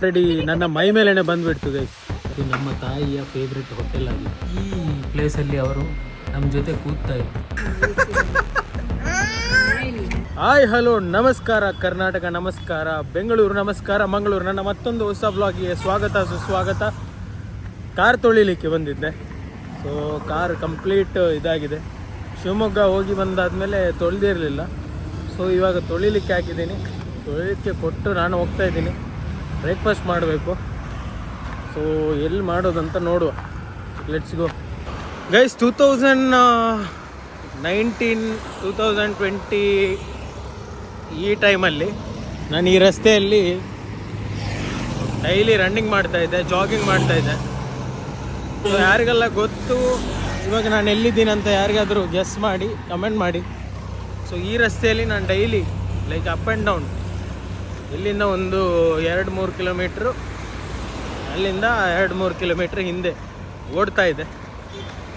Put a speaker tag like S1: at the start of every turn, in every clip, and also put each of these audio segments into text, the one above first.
S1: Already ನನ್ನ ಮೈ ಮೇಲೇನೆ ಬಂದುಬಿಡ್ತು guys. ಇದು ನಮ್ಮ ತಾಯಿಯ ಫೇವ್ರೆಟ್ ಹೋಟೆಲ್ ಆಗಿದೆ. ಈ ಪ್ಲೇಸಲ್ಲಿ ಅವರು ನಮ್ಮ ಜೊತೆ ಕೂಗ್ತಾ ಇದ್ರು. ಹಾಯ್ ಹಲೋ ನಮಸ್ಕಾರ ಕರ್ನಾಟಕ, ನಮಸ್ಕಾರ ಬೆಂಗಳೂರು, ನಮಸ್ಕಾರ ಮಂಗಳೂರು. ನನ್ನ ಮತ್ತೊಂದು ಹೊಸ ಬ್ಲಾಗಿಗೆ ಸ್ವಾಗತ ಸುಸ್ವಾಗತ. ಕಾರ್ ತೊಳಿಲಿಕ್ಕೆ ಬಂದಿದ್ದೆ. ಸೊ ಕಾರ್ ಕಂಪ್ಲೀಟ್ ಇದಾಗಿದೆ. ಶಿವಮೊಗ್ಗ ಹೋಗಿ ಬಂದಾದಮೇಲೆ ತೊಳೆದಿರಲಿಲ್ಲ. ಸೊ ಇವಾಗ ತೊಳಿಲಿಕ್ಕೆ ಹಾಕಿದ್ದೀನಿ. ತೊಳಿಲಿಕ್ಕೆ ಕೊಟ್ಟು ನಾನು ಹೋಗ್ತಾ ಇದ್ದೀನಿ. ಬ್ರೇಕ್ಫಾಸ್ಟ್ ಮಾಡಬೇಕು. ಸೊ ಎಲ್ಲಿ ಮಾಡೋದಂತ ನೋಡುವ. Let's go guys. 2019, 2020 ಈ ಟೈಮಲ್ಲಿ ನಾನು ಈ ರಸ್ತೆಯಲ್ಲಿ ಡೈಲಿ ರನ್ನಿಂಗ್ ಮಾಡ್ತಾಯಿದ್ದೆ, ಜಾಗಿಂಗ್ ಮಾಡ್ತಾಯಿದ್ದೆ. ಸೊ ಯಾರಿಗೆಲ್ಲ ಗೊತ್ತು ಇವಾಗ ನಾನು ಎಲ್ಲಿದ್ದೀನಿ ಅಂತ ಯಾರಿಗಾದರೂ ಗೆಸ್ ಮಾಡಿ ಕಮೆಂಟ್ ಮಾಡಿ. ಸೊ ಈ ರಸ್ತೆಯಲ್ಲಿ ನಾನು daily like up and down, ಇಲ್ಲಿಂದ ಒಂದು 2-3 ಕಿಲೋಮೀಟ್ರು, ಅಲ್ಲಿಂದ 2-3 ಕಿಲೋಮೀಟ್ರ್ ಹಿಂದೆ ಓಡ್ತಾ ಇದೆ.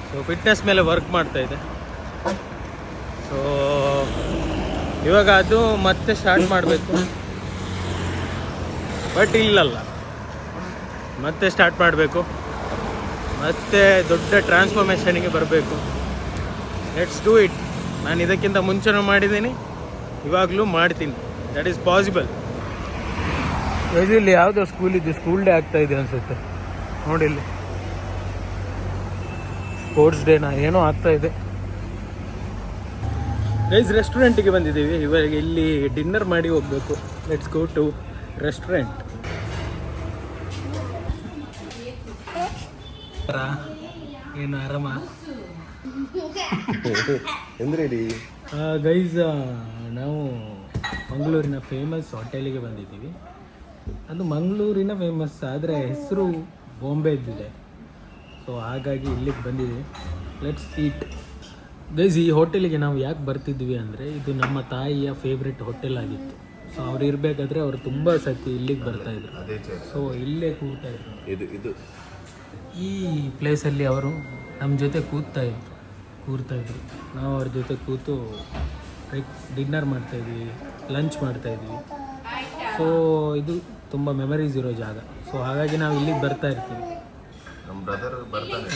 S1: ಸೊ ಫಿಟ್ನೆಸ್ ಮೇಲೆ ವರ್ಕ್ ಮಾಡ್ತಾಯಿದ್ದೆ. ಸೊ ಇವಾಗ ಅದು ಮತ್ತೆ ಸ್ಟಾರ್ಟ್ ಮಾಡಬೇಕು. ಬಟ್ ಇಲ್ಲಲ್ಲ, ಮತ್ತೆ ಸ್ಟಾರ್ಟ್ ಮಾಡಬೇಕು. ಮತ್ತೆ ದೊಡ್ಡ ಟ್ರಾನ್ಸ್ಫಾರ್ಮೇಷನಿಗೆ ಬರಬೇಕು. Let's do it. ನಾನು ಇದಕ್ಕಿಂತ ಮುಂಚೆನೂ ಮಾಡಿದ್ದೀನಿ, ಇವಾಗಲೂ ಮಾಡ್ತೀನಿ. That is possible. ಇಲ್ಲಿ ಯಾವುದೋ ಸ್ಕೂಲ್ ಇದೆ, ಸ್ಕೂಲ್ ಡೇ ಆಗ್ತಾ ಇದೆ ಅನಿಸುತ್ತೆ. ನೋಡಿ ಇಲ್ಲಿ ಸ್ಪೋರ್ಟ್ಸ್ ಡೇನಾ ಏನೋ ಆಗ್ತಾ ಇದೆ. ಗೈಸ್ ರೆಸ್ಟೋರೆಂಟಿಗೆ ಬಂದಿದ್ದೀವಿ. ಇವಾಗ ಇಲ್ಲಿ ಡಿನ್ನರ್ ಮಾಡಿ ಹೋಗಬೇಕು. Let's go to restaurant. ಏನು ಆರಾಮ ಗೈಸ್? ನಾವು ಮಂಗಳೂರಿನ ಫೇಮಸ್ ಹೋಟೆಲಿಗೆ ಬಂದಿದ್ದೀವಿ. ಅದು ಮಂಗಳೂರಿನ ಫೇಮಸ್, ಆದರೆ ಹೆಸರು ಬಾಂಬೆದಿದೆ. ಸೊ ಹಾಗಾಗಿ ಇಲ್ಲಿಗೆ ಬಂದಿದ್ದೀವಿ. Let's heat. ಗೈಸ್ ಈ ಹೋಟೆಲಿಗೆ ನಾವು ಯಾಕೆ ಬರ್ತಿದ್ವಿ ಅಂದರೆ, ಇದು ನಮ್ಮ ತಾಯಿಯ ಫೇವ್ರೆಟ್ ಹೋಟೆಲ್ ಆಗಿತ್ತು. ಸೊ ಅವ್ರು ಇರಬೇಕಾದ್ರೆ ಅವರು ತುಂಬ ಸತಿ ಇಲ್ಲಿಗೆ ಬರ್ತಾಯಿದ್ರು. ಸೊ ಇಲ್ಲೇ ಕೂರ್ತಾಯಿದ್ರು. ಈ ಪ್ಲೇಸಲ್ಲಿ ಅವರು ನಮ್ಮ ಜೊತೆ ಕೂರ್ತಾಯಿದ್ರು. ನಾವು ಅವ್ರ ಜೊತೆ ಕೂತು ಡಿನ್ನರ್ ಮಾಡ್ತಾಯಿದ್ವಿ, ಲಂಚ್ ಮಾಡ್ತಾಯಿದ್ವಿ. ಸೊ ಇದು ತುಂಬ ಮೆಮರೀಸ್ ಇರೋ ಜಾಗ. ಸೊ ಹಾಗಾಗಿ ನಾವು ಇಲ್ಲಿಗೆ ಬರ್ತಾ ಇರ್ತೀವಿ.
S2: ನಮ್ಮ ಬ್ರದರ್ ಬರ್ತಾನೆ,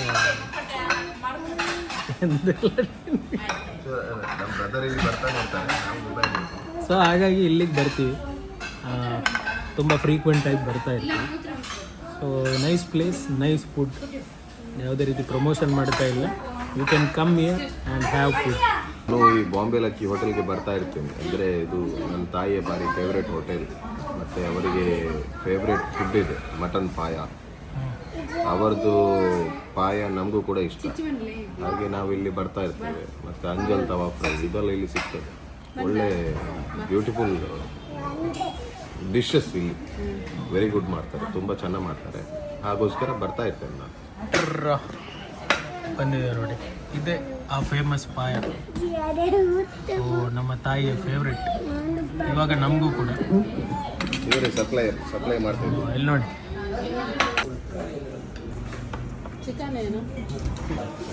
S2: ನಮ್ಮ ಬ್ರದರ್ ಇಲ್ಲಿ ಬರ್ತಾನೆ ಇರ್ತಾನೆ.
S1: ಸೊ ಹಾಗಾಗಿ ಇಲ್ಲಿಗೆ ಬರ್ತೀವಿ. ತುಂಬ ಫ್ರೀಕ್ವೆಂಟಾಗಿ ಬರ್ತಾ ಇರ್ತೀವಿ. So nice place, nice food. ಯಾವುದೇ ರೀತಿ ಪ್ರಮೋಷನ್ ಮಾಡ್ತಾ ಇಲ್ಲ. You can come here and have food.
S2: ನಾನು ಈ ಬಾಂಬೆ ಲಕ್ಕಿ ಹೋಟೆಲ್ಗೆ ಬರ್ತಾ ಇರ್ತೀನಿ. ಅಂದರೆ ಇದು ನನ್ನ ತಾಯಿಯ ಬಾರಿ ಫೇವ್ರೆಟ್ ಹೋಟೆಲ್. ಮತ್ತು ಅವರಿಗೆ ಫೇವ್ರೆಟ್ ಫುಡ್ ಇದೆ ಮಟನ್ ಪಾಯ. ಅವರದ್ದು ಪಾಯ ನಮಗೂ ಕೂಡ ಇಷ್ಟ. ಹಾಗೆ ನಾವು ಇಲ್ಲಿ ಬರ್ತಾ ಇರ್ತೇವೆ. ಮತ್ತು ಅಂಜಲ್ ತವಾ ಫ್ರೈ ಇದೆಲ್ಲ ಇಲ್ಲಿ ಸಿಗ್ತದೆ. ಒಳ್ಳೆ ಬ್ಯೂಟಿಫುಲ್ ಡಿಶಸ್ ಇಲ್ಲಿ ವೆರಿ ಗುಡ್ ಮಾಡ್ತಾರೆ, ತುಂಬ ಚೆನ್ನಾಗಿ ಮಾಡ್ತಾರೆ. ಹಾಗೋಸ್ಕರ ಬರ್ತಾ ಇರ್ತೇನೆ ನಾನು.
S1: ಬಂದಿದೆ ನೋಡಿ, ಇದೇ ಆ ಫೇಮಸ್ ಪಾಯ. ಸೊ ನಮ್ಮ ತಾಯಿಯ ಫೇವ್ರೆಟ್. ಇವಾಗ ನಮಗೂ ಕೂಡ
S2: ಇವರೇ ಸಪ್ಲೈ ಮಾಡ್ತಿದ್ವಿ.
S1: ಇಲ್ಲಿ ನೋಡಿ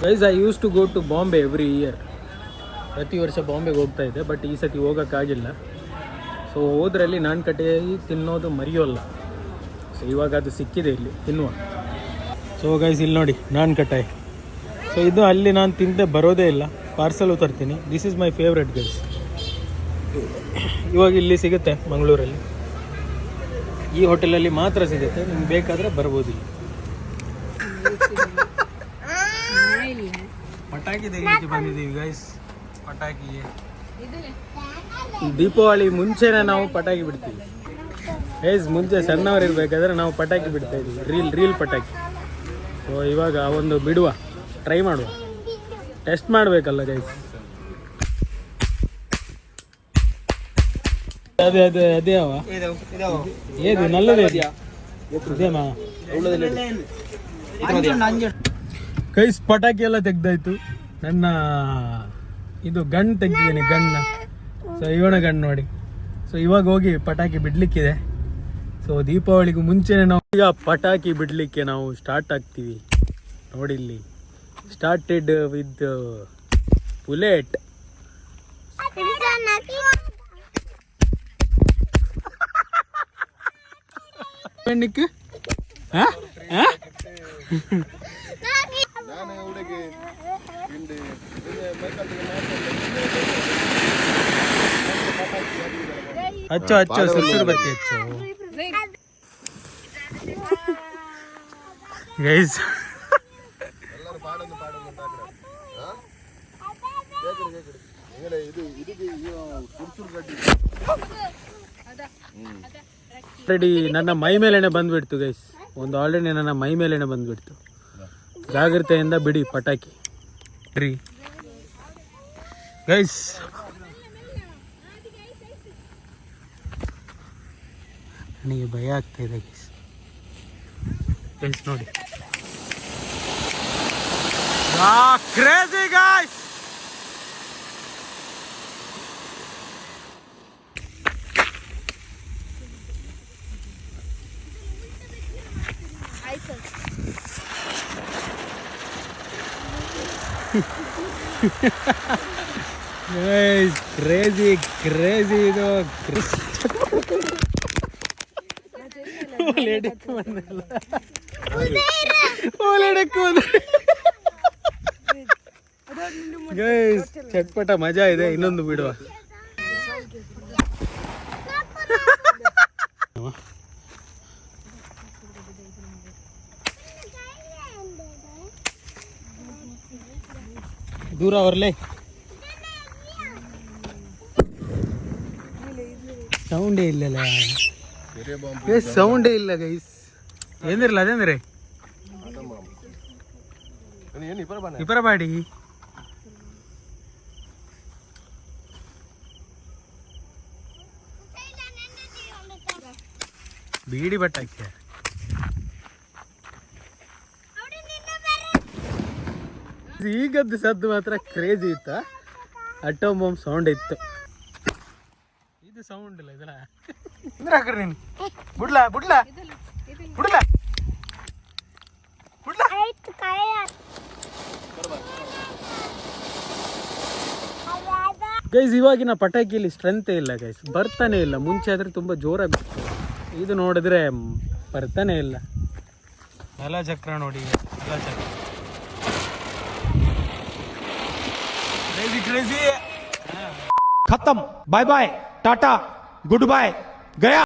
S1: guys, I use to go to Bombay every year. ಪ್ರತಿ ವರ್ಷ ಬಾಂಬೆಗೆ ಹೋಗ್ತಾ ಇದ್ದೆ. ಬಟ್ ಈ ಸತಿ ಹೋಗೋಕ್ಕಾಗಿಲ್ಲ. ಸೊ ಹೋದ್ರಲ್ಲಿ ನಾನು ಕಟಾಯಿ ತಿನ್ನೋದು ಮರೆಯೋಲ್ಲ. ಸೊ ಇವಾಗ ಅದು ಸಿಕ್ಕಿದೆ, ಇಲ್ಲಿ ತಿನ್ನುವ. ಸೊ ಗೈಸ್ ಇಲ್ಲಿ ನೋಡಿ ನಾನ್ ಕಟಾಯಿ. ಸೊ ಇದು ಅಲ್ಲಿ ನಾನು ತಿಂದೆ ಬರೋದೇ ಇಲ್ಲ, ಪಾರ್ಸಲು ತರ್ತೀನಿ. This is my favourite guys. ಇವಾಗ ಇಲ್ಲಿ ಸಿಗುತ್ತೆ ಮಂಗಳೂರಲ್ಲಿ. ಈ ಹೋಟೆಲಲ್ಲಿ ಮಾತ್ರ ಸಿಗುತ್ತೆ. ನಿಮ್ಗೆ ಬೇಕಾದರೆ ಬರ್ಬೋದು. ಇಲ್ಲಿ ಪಟಾಕಿ ತೆಗಿಲಿಕ್ಕೆ ಬಂದಿದ್ದೀವಿ ಗೈಸ್. ಪಟಾಕಿ ದೀಪಾವಳಿ ಮುಂಚೆನೇ ನಾವು ಪಟಾಕಿ ಬಿಡ್ತೀವಿ ಗೈಸ್. ಮುಂಚೆ ಸಣ್ಣವರು ಇರಬೇಕಾದ್ರೆ ನಾವು ಪಟಾಕಿ ಬಿಡ್ತಾ ಇದ್ವಿ, ರೀಲ್ ಪಟಾಕಿ. ಸೊ ಇವಾಗ ಒಂದು ಬಿಡುವ, ಟ್ರೈ ಮಾಡುವ, ಟೆಸ್ಟ್ ಮಾಡಬೇಕಲ್ಲ ಗೈಸ್. ಅದೇ ಅವ ಏದು ನಲ್ಲದೇ ಇದೇಮಾ ಗೈಸ್. ಪಟಾಕಿ ಎಲ್ಲ ತೆಗ್ದಾಯ್ತು. ನನ್ನ ಇದು ಗನ್ ತೆಗ್ದಿದ್ದೀನಿ, ಗನ್ನ. ಸೊ ಇವನ ಗನ್ ನೋಡಿ. ಸೊ ಇವಾಗ ಹೋಗಿ ಪಟಾಕಿ ಬಿಡ್ಲಿಕ್ಕಿದೆ. ಸೊ ದೀಪಾವಳಿಗೂ ಮುಂಚೆನೇ ನಾವು ಈಗ ಪಟಾಕಿ ಬಿಡಲಿಕ್ಕೆ ನಾವು ಸ್ಟಾರ್ಟ್ ಆಗ್ತೀವಿ. ನೋಡಿ ಇಲ್ಲಿ ಸ್ಟಾರ್ಟೆಡ್ ವಿತ್ ಬುಲೆಟ್. പെണ്ണിക്ക് അച്ചോ അച്ചോ സുസൂർ പറ്റി അച്ചോ ഗൈസ് ಆಲ್ರೆಡಿ ನನ್ನ ಮೈ ಮೇಲೇನೆ ಬಂದ್ಬಿಡ್ತು ಗೈಸ್. ಒಂದು ಆಲ್ರೆಡಿ ನನ್ನ ಮೈ ಮೇಲೇನೆ ಬಂದ್ಬಿಡ್ತು. ಜಾಗ್ರತೆಯಿಂದ ಬಿಡಿ ಪಟಾಕಿ ರೀ ಗೈಸ್. ನನಗೆ ಭಯ ಆಗ್ತಾ ಇದೆ ಗೈಸ್. ಗೈಸ್ ನೋಡಿ ಕ್ರೇಜಿ ಗೈಸ್. ಕ್ರೇಜಿ ಕ್ರೇಜಿ ಇದು ಗೈಸ್ ಚಟ್ಪಟ ಮಜಾ ಇದೆ. ಇನ್ನೊಂದು ಬಿಡುವ. ದೂರ ಅವರ್ಲೆ ಸೌಂಡೇ ಇಲ್ಲಲ್ಲ. ಸೌಂಡೇ ಇಲ್ಲ ಗೈಸ್. ಏನಿರಲ್ಲ ಅದೇಂದ್ರೆ ಇಬ್ಬರ ಬಾಡಿ ಬೀಡಿ ಬಟ್ಟಾಕಿ. ಈಗದ್ದು ಸದ್ದು ಮಾತ್ರ ಕ್ರೇಜಿ ಇತ್ತ. ಅಟೋಮ್ ಬಾಂಬ್ ಸೌಂಡ್ ಇತ್ತು. ಇದು ಸೌಂಡ್ ಇಲ್ಲ ಇದಲ್ಲ. ಹಾಕ್ರಿ ನೀನು ಬಿಡ್ಲಾ ಬಿಡ್ಲಾ ಬಿಡ್ಲಾ ಬಿಡ್ಲಾ. ಗೈಸ್ ಇವಾಗಿನ ಪಟಾಕಿಯಲ್ಲಿ ಸ್ಟ್ರೆಂತ್ ಇಲ್ಲ ಗೈಸ್. ಬರ್ತಾನೆ ಇಲ್ಲ. ಮುಂಚೆ ಆದ್ರೆ ತುಂಬಾ ಜೋರಾಗಿ ಇದು ನೋಡಿದ್ರೆ ಬರ್ತಾನೆ ಇಲ್ಲ. ಎಲ್ಲ ಚಕ್ರ ನೋಡಿ. ಎಲ್ಲ ಚಕ್ರ क्रेजी खत्म. Bye bye tata goodbye गया.